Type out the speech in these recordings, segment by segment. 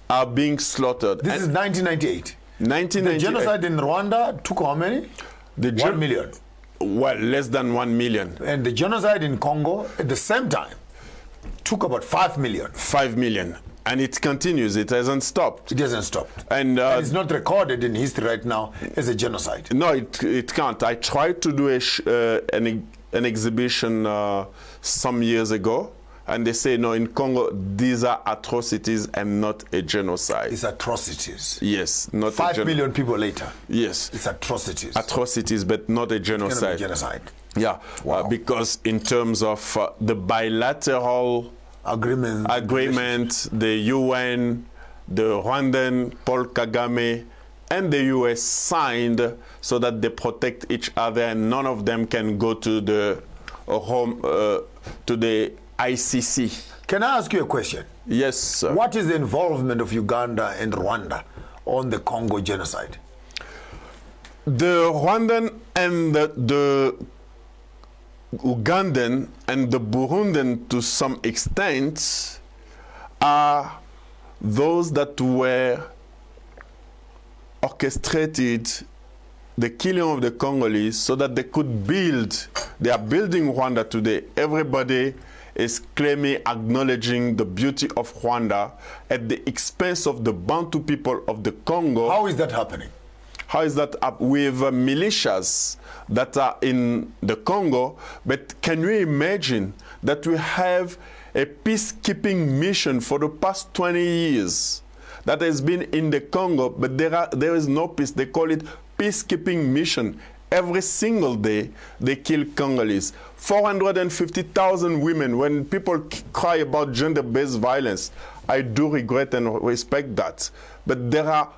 are being slaughtered. This is 1998. 1998. The genocide in Rwanda took how many? 1 million. Well, less than 1 million. And the genocide in Congo at the same time took about 5 million. 5 million. And it continues. It hasn't stopped. It hasn't stopped. And it's not recorded in history right now as a genocide. No, it can't. I tried to do an exhibition some years ago, and they say, no, in Congo, these are atrocities and not a genocide. It's atrocities. Yes, not 5 million people later. Yes. It's atrocities. Atrocities, but not a genocide. It's genocide. Yeah, wow. Because in terms of the bilateral agreement, the UN, the Rwandan, Paul Kagame, and the US signed so that they protect each other and none of them can go to the to the ICC. Can I ask you a question? Yes, sir. What is the involvement of Uganda and Rwanda on the Congo genocide? The Rwandan and the Ugandan and the Burundian, to some extent, are those that were orchestrated the killing of the Congolese so that they could build. They are building Rwanda today. Everybody is claiming, acknowledging the beauty of Rwanda at the expense of the Bantu people of the Congo. How is that happening? How is that up with militias that are in the Congo? But can you imagine that we have a peacekeeping mission for the past 20 years that has been in the Congo, but there is no peace. They call it peacekeeping mission. Every single day, they kill Congolese. 450,000 women. When people cry about gender-based violence, I do regret and respect that. But there are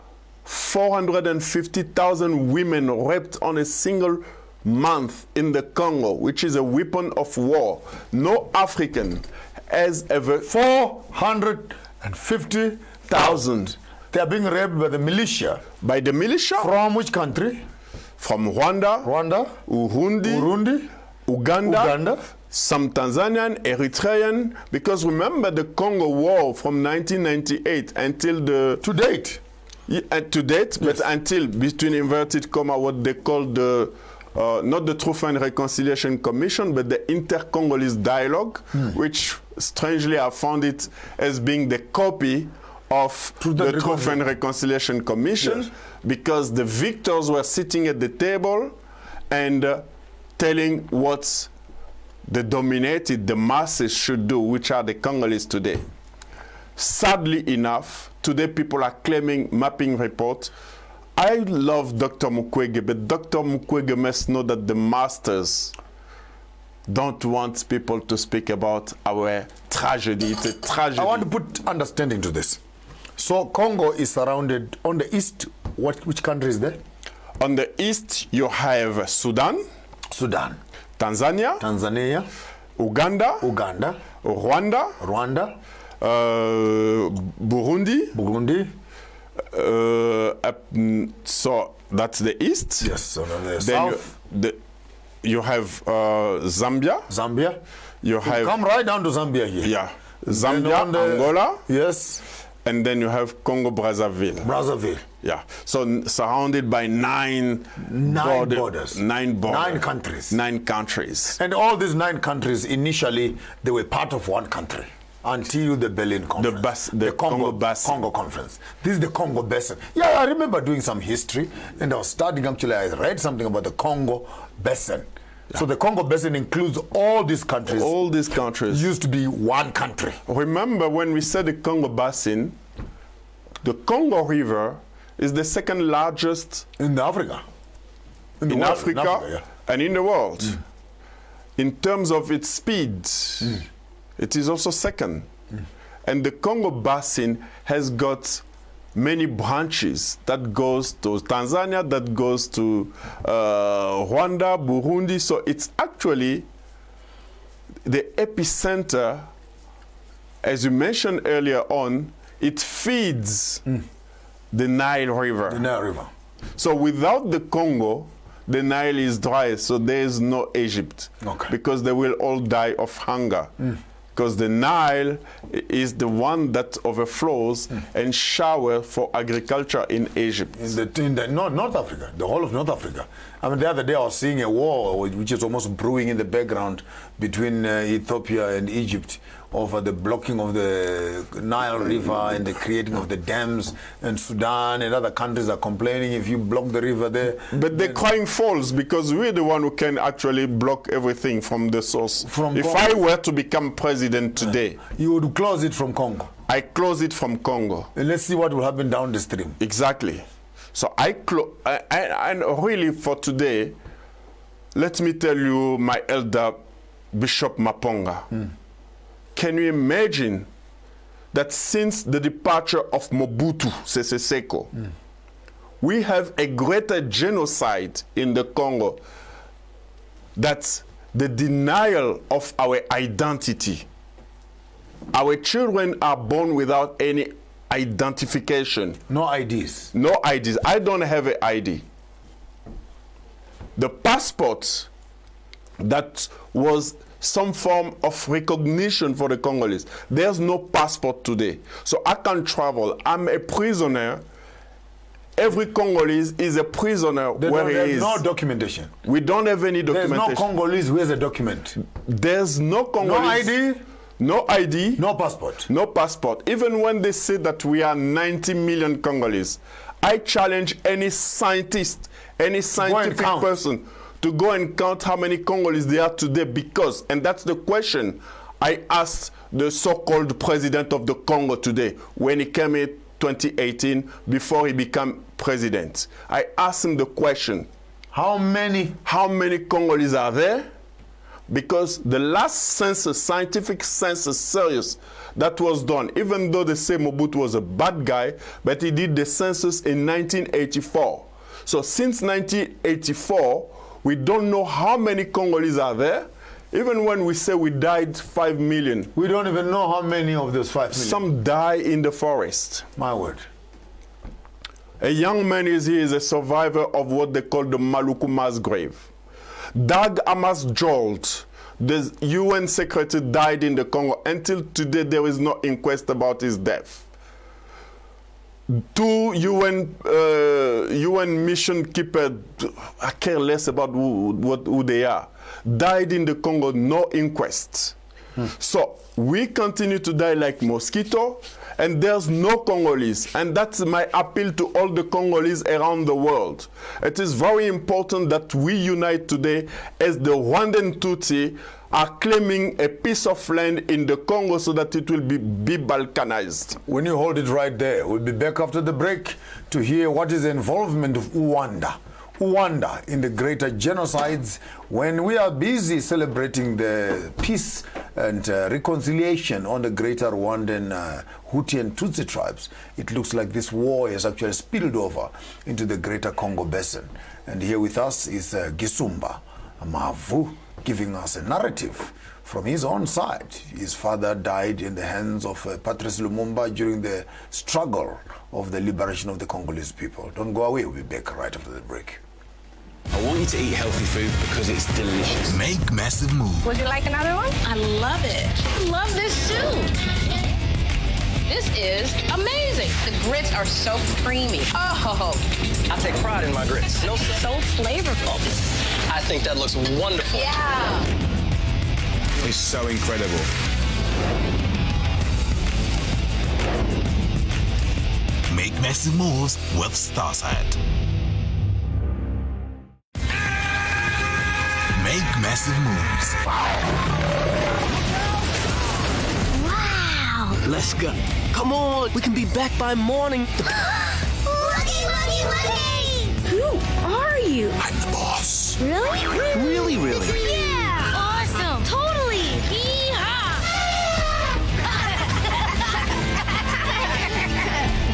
450,000 women raped on a single month in the Congo, which is a weapon of war. No African has ever... 450,000. They are being raped by the militia. By the militia? From which country? From Rwanda, Burundi, Uganda, some Tanzanian, Eritrean, because remember the Congo War from 1998 until the... To date. Yeah, to date, yes. But until between inverted comma, what they call the, not the Truth and Reconciliation Commission, but the Inter-Congolese Dialogue, which strangely I found it as being the copy of the Truth and Reconciliation Commission, yes. Because the victors were sitting at the table and telling what the dominated, the masses should do, which are the Congolese today. Sadly enough, today people are claiming mapping report. I love Dr. Mukwege, but Dr. Mukwege must know that the masters don't want people to speak about our tragedy. It's a tragedy. I want to put understanding to this. So Congo is surrounded on the east. Which country is there? On the east, you have Sudan, Tanzania, Uganda, Rwanda, Burundi. So that's the east. Yes. So the then south. You have Zambia. You have come right down to Zambia here. Yeah, Zambia, Angola. Yes. And then you have Congo Brazzaville. Yeah. So surrounded by nine borders. 9 countries. 9 countries. And all these 9 countries, initially, they were part of one country until the Berlin Conference. The Congo Basin. Congo Conference. This is the Congo Basin. Yeah, I remember doing some history, and I was studying, actually, I read something about the Congo Basin. Yeah. So the Congo Basin includes all these countries. All these countries. Used to be one country. Remember when we said the Congo Basin, the Congo River is the second largest in Africa. In Africa, yeah. And in the world. In terms of its speed, it is also second. And the Congo Basin has got many branches that goes to Tanzania, that goes to Rwanda, Burundi. So it's actually the epicenter, as you mentioned earlier on, it feeds the Nile River. The Nile River. So without the Congo, the Nile is dry, so there is no Egypt. Okay. Because they will all die of hunger. because the Nile is the one that overflows and shower for agriculture in Egypt. In the North Africa, the whole of North Africa. I mean, the other day I was seeing a war which is almost brewing in the background between Ethiopia and Egypt over the blocking of the Nile River and the creating of the dams, and Sudan and other countries are complaining if you block the river there. But they're crying false because we're the one who can actually block everything from the source. If Congo. I were to become president today, You would close it from Congo. I close it from Congo. And let's see what will happen down the stream. Exactly. So and really for today, let me tell you, my elder Bishop Maponga, can you imagine that since the departure of Mobutu Sese Seko, we have a greater genocide in the Congo? That's the denial of our identity. Our children are born without any identification. No IDs. No IDs. I don't have an ID. The passport that was some form of recognition for the Congolese. There's no passport today. So I can't travel. I'm a prisoner. Every Congolese is a prisoner where he is. There's no documentation. We don't have any documentation. There's no Congolese who has a document. There's no Congolese. No ID. No ID. No passport. No passport. Even when they say that we are 90 million Congolese, I challenge any scientist, any scientific person to go and count how many Congolese there are today, because, and that's the question I asked the so-called president of the Congo today when he came in 2018 before he became president. I asked him the question, how many Congolese are there? Because the last census, scientific census, serious, that was done, even though they say Mobutu was a bad guy, but he did the census in 1984. So since 1984, we don't know how many Congolese are there. Even when we say we died 5 million. We don't even know how many of those 5 million. Some die in the forest. My word. A young man is a survivor of what they call the Maluku mass grave. Dag Hammarsdale, the UN secretary, died in the Congo. Until today, there is no inquest about his death. 2 UN mission keepers, I care less about who they are, died in the Congo, no inquest. So we continue to die like mosquito, and there's no Congolese. And that's my appeal to all the Congolese around the world. It is very important that we unite today, as the Rwandan Tutsi are claiming a piece of land in the Congo so that it will be Balkanized. When you hold it right there, we'll be back after the break to hear what is the involvement of Rwanda in the greater genocides, when we are busy celebrating the peace and reconciliation on the greater Rwandan Hutu and Tutsi tribes. It looks like this war has actually spilled over into the greater Congo basin. And here with us is Gisumba Bwasa, giving us a narrative from his own side. His father died in the hands of Patrice Lumumba during the struggle of the liberation of the Congolese people. Don't go away, we'll be back right after the break. I want you to eat healthy food because it's delicious. Make massive moves. Would you like another one? I love it. I love this soup. This is amazing. The grits are so creamy. Oh, I take pride in my grits. so flavorful. I think that looks wonderful. Yeah. It's so incredible. Make massive moves with Starside. Make massive moves. Wow. Let's go. Come on, we can be back by morning. Looky! Who are you? I'm the boss. Really? Really? Yeah! Awesome! Totally!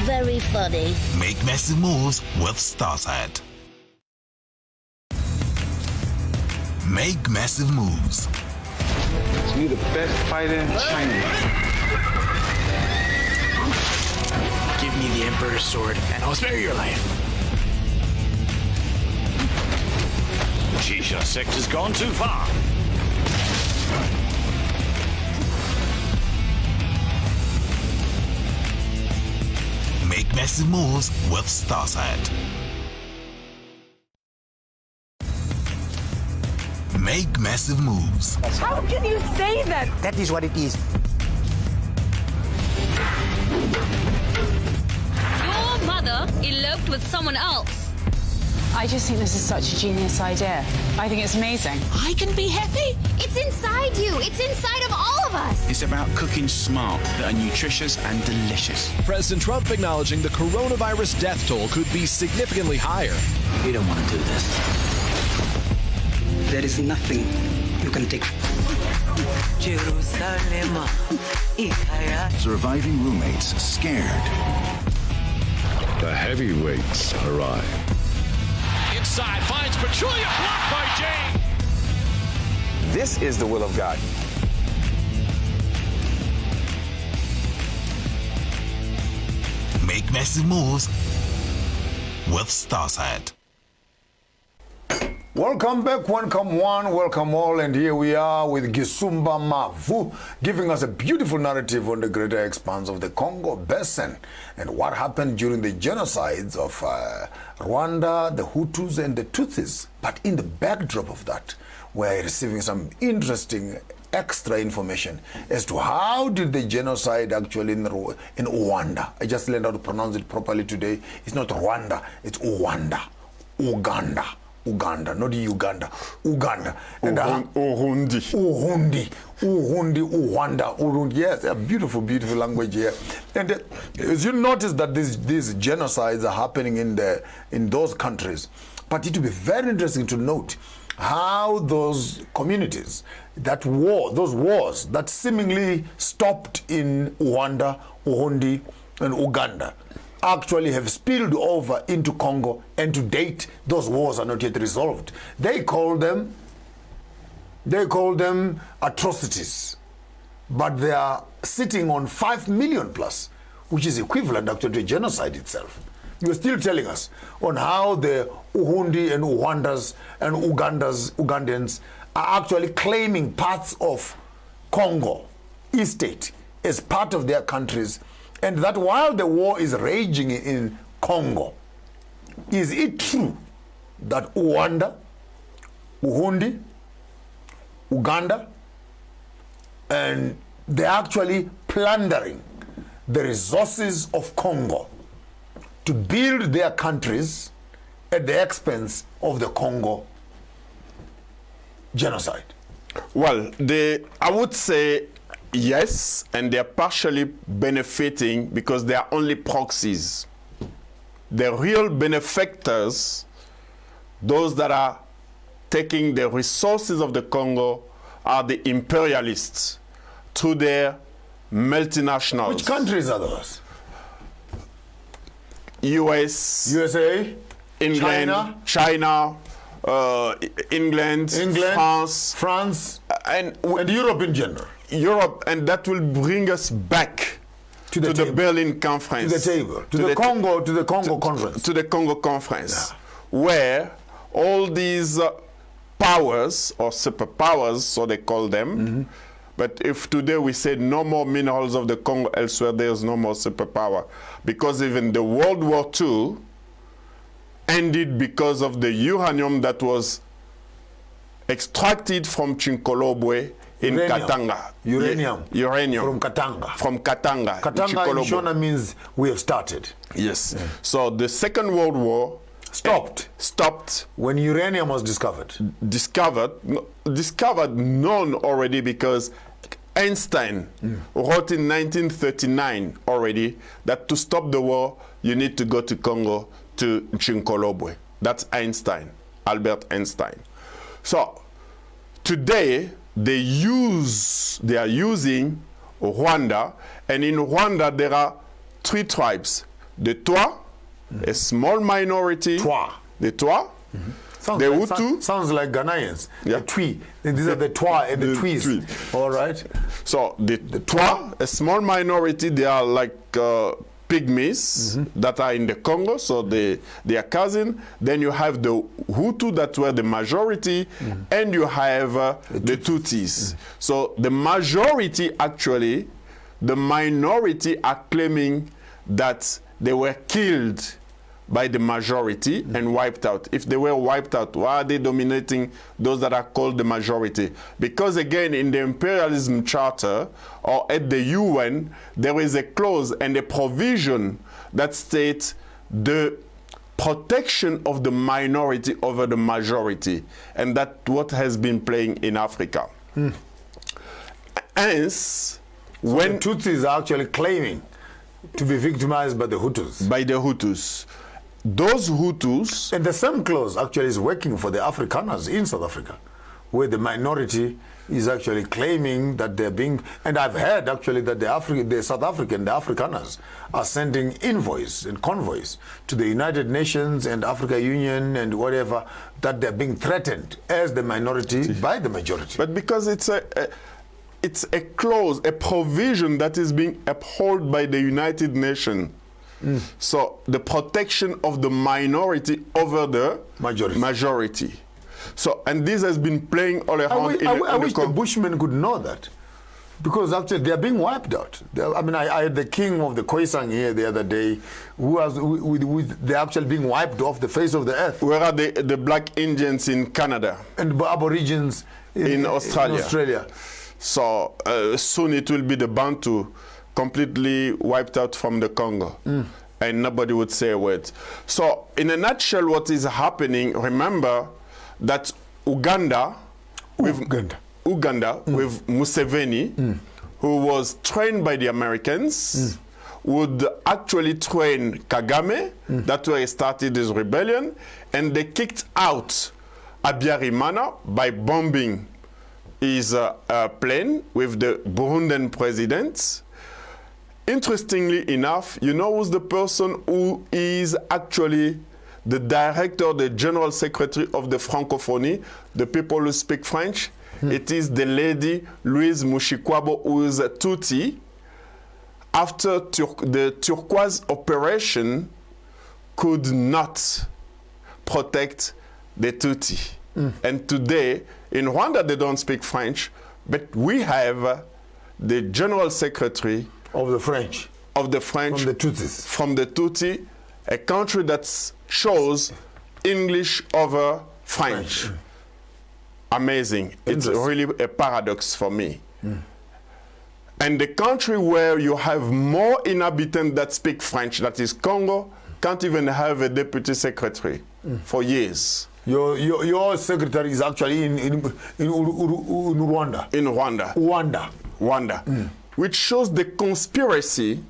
Very funny. Make massive moves with Starside. Make massive moves. You the best fighter in China. Give me the Emperor's sword, and I'll spare your life. Shisha sector's gone too far. Make massive moves with Starsat. Make massive moves. How can you say that? That is what it is. Your mother eloped with someone else. I just think this is such a genius idea. I think it's amazing. I can be happy. It's inside you. It's inside of all of us. It's about cooking smart that are nutritious and delicious. President Trump acknowledging the coronavirus death toll could be significantly higher. We don't want to do this. There is nothing you can take. Jerusalem. Surviving roommates scared. The heavyweights arrive. Inside finds Petulia, blocked by Jane. This is the will of God. Make massive moves with Starsat. Welcome back, welcome one, welcome all, and here we are with Gisumba Mavu giving us a beautiful narrative on the greater expanse of the Congo basin and what happened during the genocides of Rwanda, the Hutus and the Tutsis. But in the backdrop of that, we're receiving some interesting extra information as to how did the genocide actually in Rwanda. I just learned how to pronounce it properly today. It's not Rwanda, it's Rwanda, Uganda, not Uganda, Uganda. And Urundi, Rwanda. Yes, a beautiful, beautiful language here. And as you notice that these genocides are happening in those countries, but it will be very interesting to note how those communities, those wars that seemingly stopped in Rwanda, Urundi, and Uganda, actually have spilled over into Congo, and to date those wars are not yet resolved. They call them atrocities, but they are sitting on 5 million plus, which is equivalent actually to genocide itself. You're still telling us on how the Urundi and Rwandas and Ugandans are actually claiming parts of Congo estate as part of their countries. And that while the war is raging in Congo, is it true that Rwanda, Urundi, Uganda, and they're actually plundering the resources of Congo to build their countries at the expense of the Congo genocide? Well, I would say yes, and they're partially benefiting because they are only proxies. The real benefactors, those that are taking the resources of the Congo, are the imperialists through their multinationals. Which countries are those? USA, England, China, England, France, and Europe in general. Europe, and that will bring us back to the Berlin Conference. To the table. To the Congo Conference. To the Congo Conference, where all these powers, or superpowers, so they call them, but if today we say no more minerals of the Congo elsewhere, there's no more superpower. Because even the World War II ended because of the uranium that was extracted from Chinkolobwe in Katanga. Uranium. Uranium. From Katanga. From Katanga. Katanga in Shona means we have started. Yes. Yeah. So the Second World War stopped when uranium was discovered. Discovered, known already, because Einstein wrote in 1939 already that to stop the war, you need to go to Congo, to Chinkolobwe. That's Einstein, Albert Einstein. So today they are using Rwanda, and in Rwanda there are 3 tribes: the Twa, a small minority, the Twa, the Hutu. Sounds like Ghanaians. Yeah. The Twi. These are the Twa and the Twis. All right. So the Twa, a small minority, they are like pygmies that are in the Congo, so they are cousin. Then you have the Hutu that were the majority, and you have the Tutsis. So the majority, actually, the minority are claiming that they were killed by the majority and wiped out. If they were wiped out, why are they dominating those that are called the majority? Because again, in the imperialism charter or at the UN, there is a clause and a provision that states the protection of the minority over the majority. And that's what has been playing in Africa. Hence, when the Tutsis are actually claiming to be victimized by the Hutus. By the Hutus. Those Hutus... And the same clause actually is working for the Afrikaners in South Africa, where the minority is actually claiming that they're being... And I've heard actually that the South African, the Afrikaners, are sending envoys and convoys to the United Nations and Africa Union and whatever, that they're being threatened as the minority by the majority. But because it's a clause, a provision that is being upheld by the United Nations. So the protection of the minority over the majority. So, and this has been playing all around. I wish the Bushmen could know that, because actually they are being wiped out. I mean, I had the king of the Khoisan here the other day, they're actually being wiped off the face of the earth. Where are the black Indians in Canada? And the Aborigines in Australia. So soon it will be the Bantu completely wiped out from the Congo. And nobody would say a word. So in a nutshell, what is happening, remember that Uganda with Museveni, who was trained by the Americans, would actually train Kagame. That's where he started his rebellion. And they kicked out Habyarimana by bombing his plane with the Burundian president. Interestingly enough, you know who's the person who is actually the director, the general secretary of the Francophonie, the people who speak French? It is the lady Louise Mushikwabo, who is a Tutsi. After the Turquoise operation could not protect the Tutsi. And today, in Rwanda, they don't speak French, but we have the general secretary of the French. From the Tutsis. From the Tutsi, a country that chose English over French. Amazing. It's really a paradox for me. And the country where you have more inhabitants that speak French, that is Congo, can't even have a deputy secretary for years. Your secretary is actually in Rwanda. In Rwanda. Rwanda. Which shows the conspiracy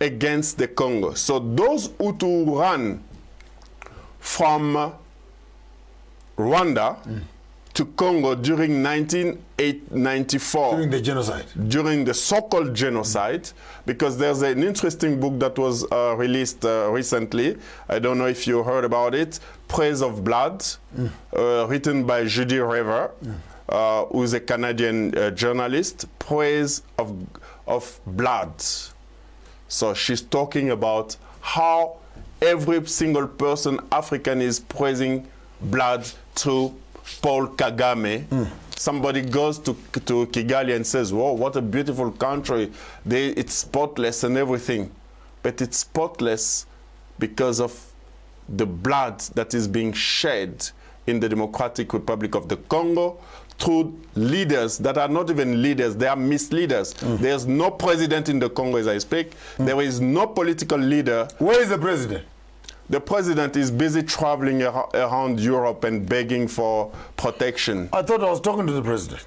against the Congo. So those Hutu ran from Rwanda to Congo during 1994. During the genocide. During the so-called genocide, because there's an interesting book that was released recently. I don't know if you heard about it, Praise of Blood, written by Judy Rever. Who's a Canadian journalist, Praise of Blood. So she's talking about how every single person, African, is praising blood through Paul Kagame. Somebody goes to Kigali and says, whoa, what a beautiful country. It's spotless and everything. But it's spotless because of the blood that is being shed in the Democratic Republic of the Congo through leaders that are not even leaders, they are misleaders. There's no president in the Congo as I speak. There is no political leader. Where is the president? The president is busy traveling around Europe and begging for protection. I thought I was talking to the president.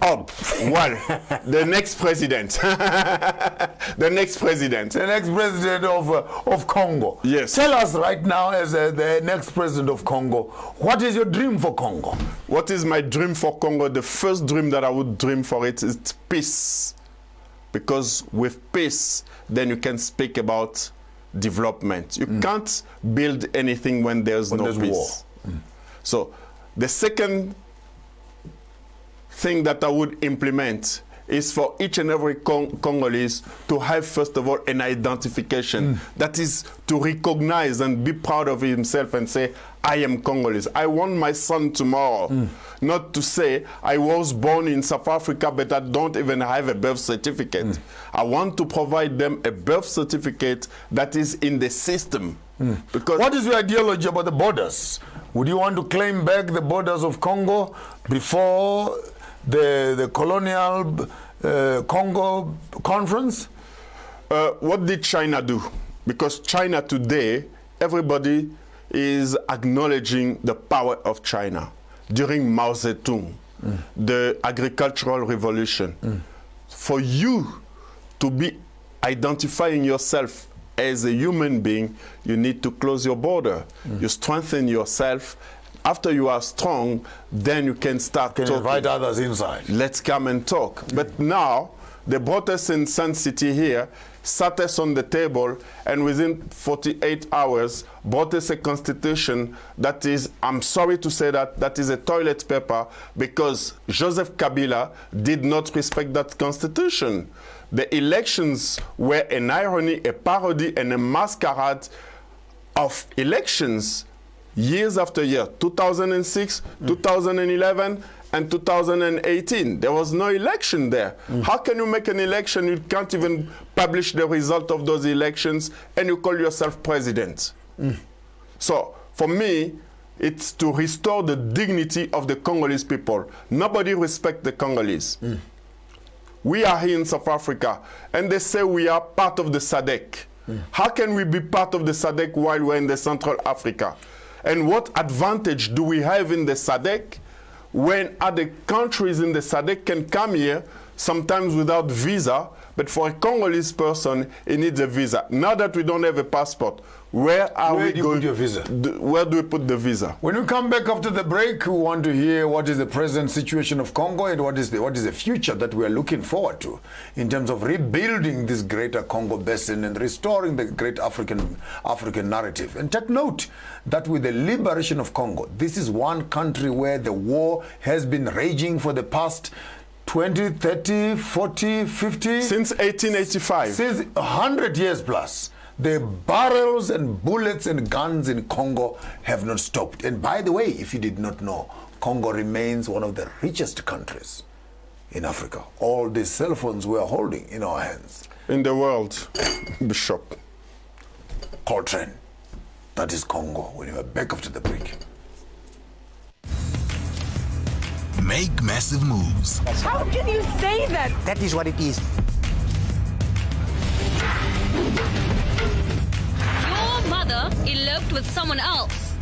Oh, well, the next president. The next president. The next president of Congo. Yes. Tell us right now, as the next president of Congo, what is your dream for Congo? What is my dream for Congo? The first dream that I would dream for it is peace. Because with peace, then you can speak about development. You can't build anything when there's no peace. War. So the second thing that I would implement is for each and every Congolese to have, first of all, an identification. That is to recognize and be proud of himself and say, I am Congolese. I want my son tomorrow not to say, I was born in South Africa, but I don't even have a birth certificate. I want to provide them a birth certificate that is in the system. Because what is your ideology about the borders? Would you want to claim back the borders of Congo before the colonial Congo conference? What did China do? Because China today, everybody is acknowledging the power of China. During Mao Zedong, the agricultural revolution, for you to be identifying yourself as a human being, you need to close your border. You strengthen yourself. After you are strong, then you can start talking. Invite others inside. Let's come and talk. But now, they brought us in Sun City here, sat us on the table, and within 48 hours, brought us a constitution that is, I'm sorry to say that is a toilet paper, because Joseph Kabila did not respect that constitution. The elections were an irony, a parody, and a masquerade of elections years after year, 2006, 2011, and 2018. There was no election there. How can you make an election? You can't even publish the result of those elections, and you call yourself president. So, for me, it's to restore the dignity of the Congolese people. Nobody respects the Congolese. We are here in South Africa, and they say we are part of the SADC. How can we be part of the SADC while we're in the Central Africa? And what advantage do we have in the SADC when other countries in the SADC can come here, sometimes without visa, but for a Congolese person, he needs a visa. Now that we don't have a passport, where do you put your visa? Where do we put the visa? When we come back after the break, we want to hear what is the present situation of Congo and what is the future that we are looking forward to in terms of rebuilding this greater Congo basin and restoring the great African narrative. And take note that with the liberation of Congo, this is one country where the war has been raging for the past 20, 30, 40, 50... Since 1885. Since 100 years plus. The barrels and bullets and guns in Congo have not stopped. And by the way, if you did not know, Congo remains one of the richest countries in Africa. All these cell phones we are holding in our hands. In the world, Bishop. Coltrane. That is Congo. When you are back after the break. Make massive moves. How can you say that? That is what it is. Your mother eloped with someone else.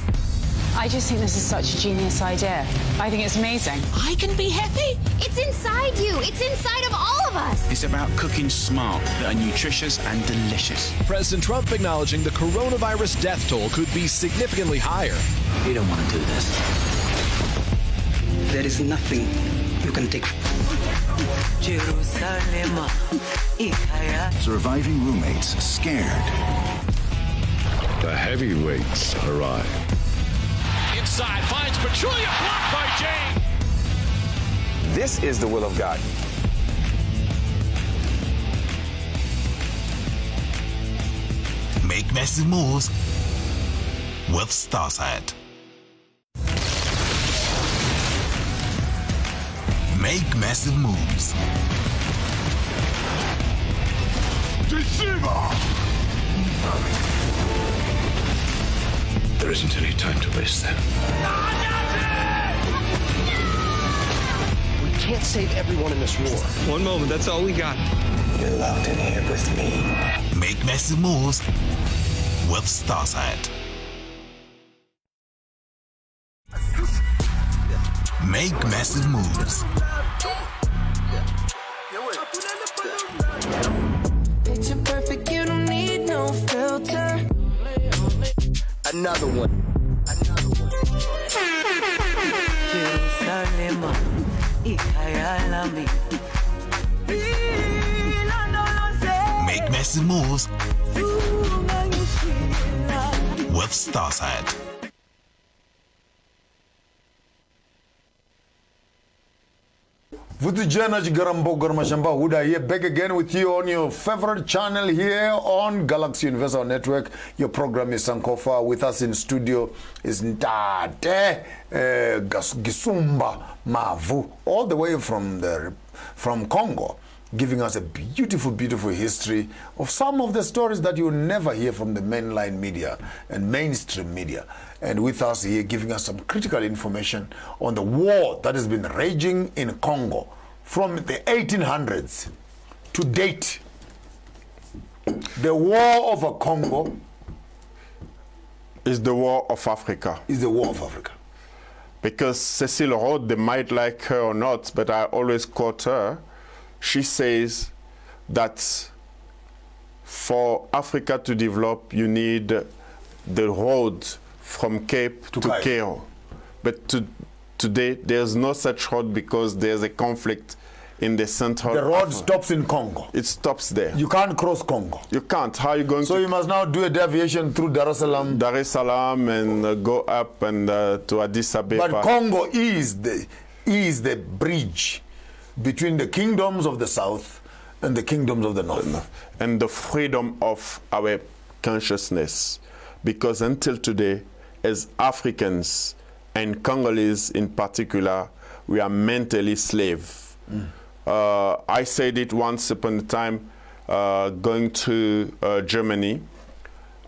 I just think this is such a genius idea. I think it's amazing. I can be happy. It's inside you. It's inside of all of us. It's about cooking smart that are nutritious and delicious. President Trump acknowledging the coronavirus death toll could be significantly higher. We don't want to do this. There is nothing you can take. Surviving roommates scared. The heavyweights arrive. Inside finds Petulia, blocked by Jane. This is the will of God. Make massive moves with Starside. Make massive moves. There isn't any time to waste then. We can't save everyone in this war. One moment, that's all we got. You're locked in here with me. Make massive moves with Starside. Make massive moves. Picture perfect, you don't need no filter. Another one. Make massive moves with Starside. Vutujana Jigarambo Gormashamba Huda here, back again with you on your favorite channel here on Galaxy Universal Network. Your program is Sankofa. With us in studio is Ntate Gisumba Mavu, all the way from Congo, giving us a beautiful, beautiful history of some of the stories that you'll never hear from the mainline media and mainstream media. And with us here, giving us some critical information on the war that has been raging in Congo from the 1800s to date. The war of Congo is the war of Africa. Is the war of Africa. Because Cecile Rhodes, they might like her or not, but I always quote her. She says that for Africa to develop, you need the road from Cape to Cairo. But today, there's no such road because there's a conflict in the central. The road stops in Congo. It stops there. You can't cross Congo. You can't. How are you going to? So you must now do a deviation through Dar es Salaam. Dar es Salaam and go up and to Addis Ababa. But Congo is the bridge between the kingdoms of the south and the kingdoms of the north. And the freedom of our consciousness. Because until today, as Africans and Congolese in particular, we are mentally slaves. I said it once upon a time going to Germany,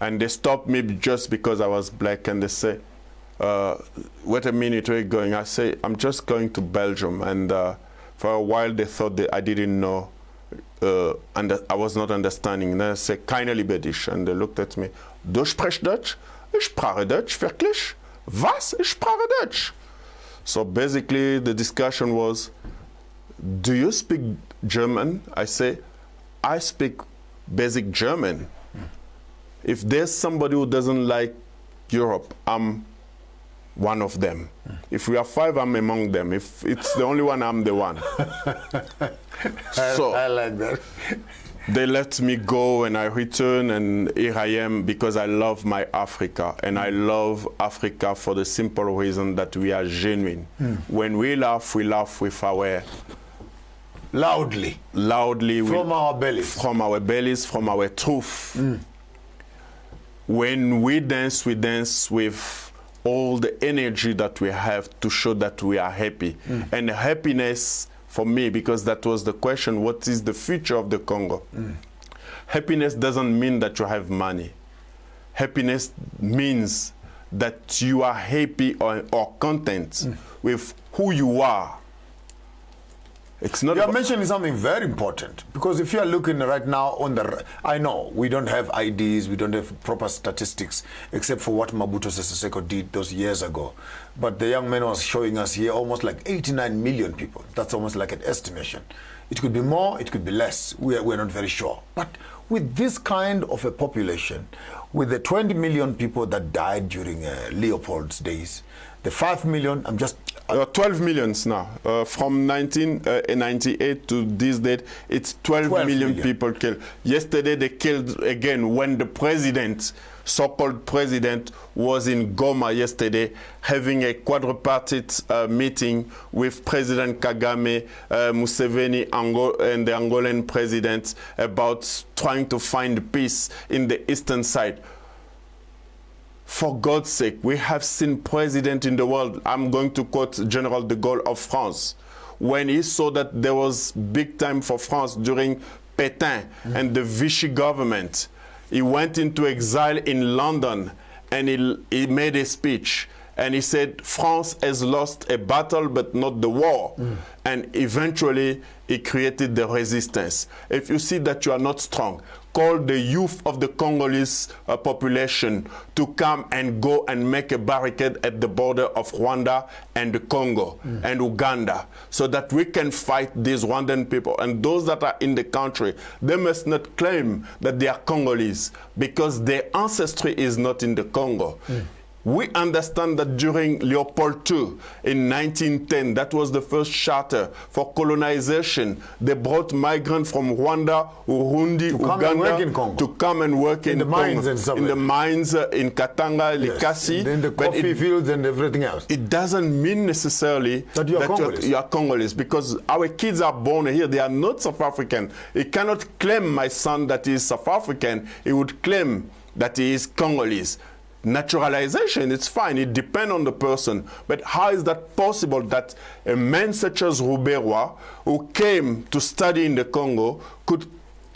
and they stopped me just because I was black, and they say, wait a minute, where are you going? I say, I'm just going to Belgium. And for a while they thought that I didn't know, and I was not understanding. And I said, keine liebe dich. And they looked at me, du sprichst Deutsch? Ich sprache Deutsch, wirklich? Was? Ich sprache Deutsch. So basically the discussion was, do you speak German? I say, I speak basic German. If there's somebody who doesn't like Europe, I'm one of them. If we are five, I'm among them. If it's the only one, I'm the one. So I like that. They let me go and I return, and here I am because I love my Africa. And I love Africa for the simple reason that we are genuine. When we laugh with our... Loudly. From our bellies. From our bellies, from our truth. When we dance with all the energy that we have to show that we are happy. And happiness, for me, because that was the question, what is the future of the Congo? Happiness doesn't mean that you have money. Happiness means that you are happy or content with who you are. It's not. You're mentioning something very important, because if you are looking right now on the, I know we don't have IDs, we don't have proper statistics, except for what Mobutu Sese Seko did those years ago. But the young man was showing us here almost like 89 million people. That's almost like an estimation. It could be more, it could be less. We're not very sure. But with this kind of a population, with the 20 million people that died during Leopold's days, the 5 million, 12 millions now. From 1998 to this date, it's 12 million people killed. Yesterday they killed again when the president, so-called president, was in Goma yesterday having a quadripartite meeting with President Kagame, Museveni, and the Angolan president about trying to find peace in the eastern side. For God's sake, we have seen presidents in the world. I'm going to quote General de Gaulle of France. When he saw that there was big time for France during Pétain and the Vichy government, he went into exile in London and he made a speech. And he said, France has lost a battle, but not the war. And eventually, he created the resistance. If you see that you are not strong, call the youth of the Congolese population to come and go and make a barricade at the border of Rwanda and the Congo and Uganda, so that we can fight these Rwandan people. And those that are in the country, they must not claim that they are Congolese, because their ancestry is not in the Congo. We understand that during Leopold II in 1910, that was the first charter for colonization. They brought migrants from Rwanda, Burundi, Uganda to come and work in the Congo, mines and stuff. In the mines in Katanga, Likasi. Then the coffee fields and everything else. It doesn't mean necessarily that you are Congolese, because our kids are born here. They are not South African. He cannot claim my son that he is South African. He would claim that he is Congolese. Naturalization, it's fine, it depends on the person. But how is that possible that a man such as Ruberwa, who came to study in the Congo, could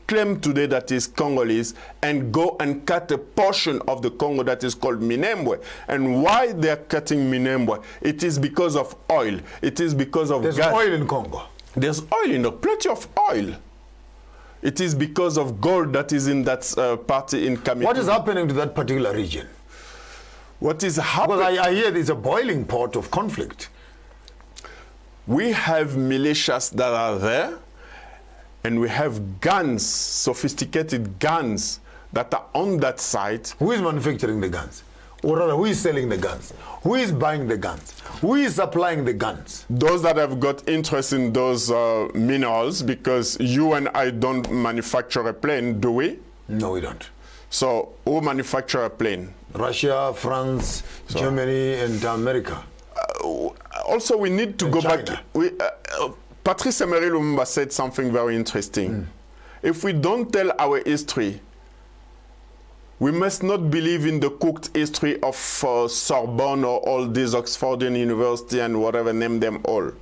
claim today that he is Congolese and go and cut a portion of the Congo that is called Minembwe? And why they are cutting Minembwe? It is because of oil. It is because of gas. There's oil in Congo. There's oil in there, plenty of oil. It is because of gold that is in that party in Kamituga. What is happening to that particular region? What is happening? Because I hear there's a boiling pot of conflict. We have militias that are there, and we have guns, sophisticated guns, that are on that site. Who is manufacturing the guns? Or rather, who is selling the guns? Who is buying the guns? Who is supplying the guns? Those that have got interest in those minerals, because you and I don't manufacture a plane, do we? No, we don't. So, who manufacture a plane? Russia, France, Germany, and America. Also, we need to go back. Patrice Emery Lumumba said something very interesting. If we don't tell our history, we must not believe in the cooked history of Sorbonne or all these Oxfordian University and whatever, name them all.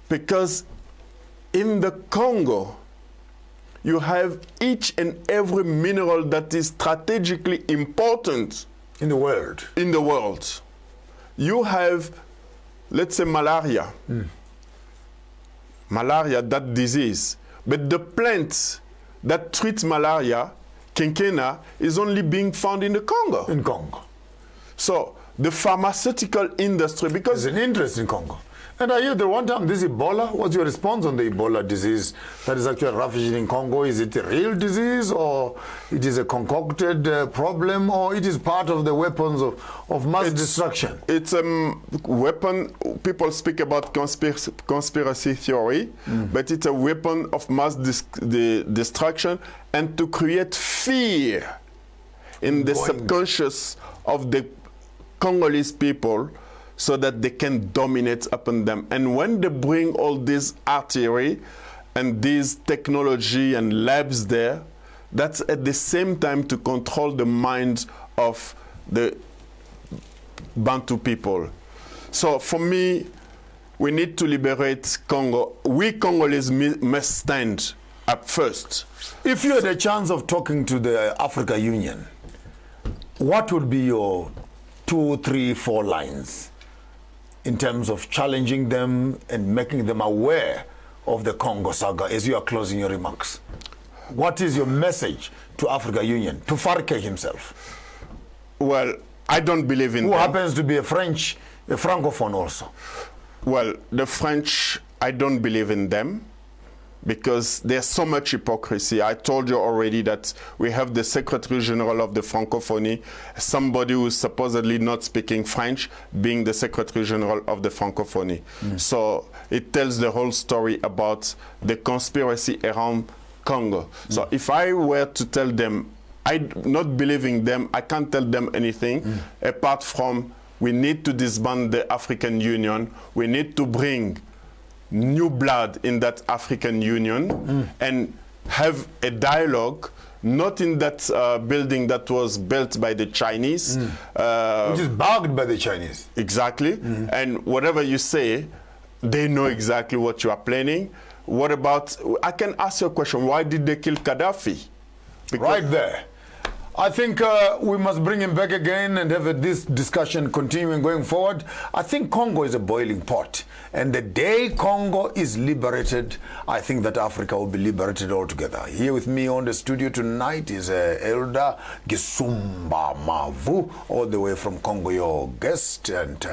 Because in the Congo, you have each and every mineral that is strategically important in the world. In the world. You have, let's say, malaria. Malaria, that disease. But the plant that treats malaria, quinquina, is only being found in the Congo. In Congo. So the pharmaceutical industry, because there's an interest in Congo. And I hear that one time this Ebola, what's your response on the Ebola disease that is actually ravaging in Congo? Is it a real disease, or it is a concocted problem, or it is part of the weapons of mass destruction? It's a weapon. People speak about conspiracy theory, but it's a weapon of mass destruction and to create fear in the subconscious of the Congolese people, so that they can dominate upon them. And when they bring all this artillery and this technology and labs there, that's at the same time to control the minds of the Bantu people. So for me, we need to liberate Congo. We Congolese must stand up first. If you had a chance of talking to the Africa Union, what would be your 2, 3, 4 lines in terms of challenging them and making them aware of the Congo saga as you are closing your remarks? What is your message to Africa Union, to Farke himself? Well, I don't believe in Who happens to be a Francophone also. Well, the French, I don't believe in them, because there's so much hypocrisy. I told you already that we have the Secretary General of the Francophonie, somebody who's supposedly not speaking French, being the Secretary General of the Francophonie. So it tells the whole story about the conspiracy around Congo. So if I were to tell them, not believing them, I can't tell them anything apart from we need to disband the African Union, we need to bring new blood in that African Union and have a dialogue, not in that building that was built by the Chinese. Which is bugged by the Chinese. Exactly. And whatever you say, they know exactly what you are planning. What about, I can ask you a question, why did they kill Gaddafi? Because right there. I think we must bring him back again and have this discussion continuing going forward. I think Congo is a boiling pot. And the day Congo is liberated, I think that Africa will be liberated altogether. Here with me on the studio tonight is Elder Gisumba Mavu, all the way from Congo, your guest, and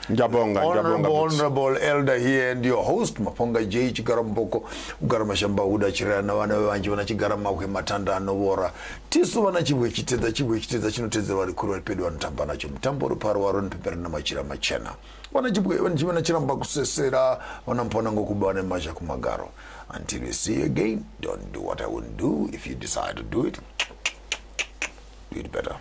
honorable elder here, and your host, Maponga J. Chigaramboko, Ugaramashamba Uda Chirana, Wana Chigarama, Matanda, Novora, Tisu Wanachiwe. chitedza chinotedzera vari kuri vari pedu vanotamba nacho mutambo uri paro waro nipepera namachira machena vana chiramba kusesera vana Mponanga kuba nemasha kumagaro. Until we see you again, don't do what I wouldn't do. If you decide to do it better.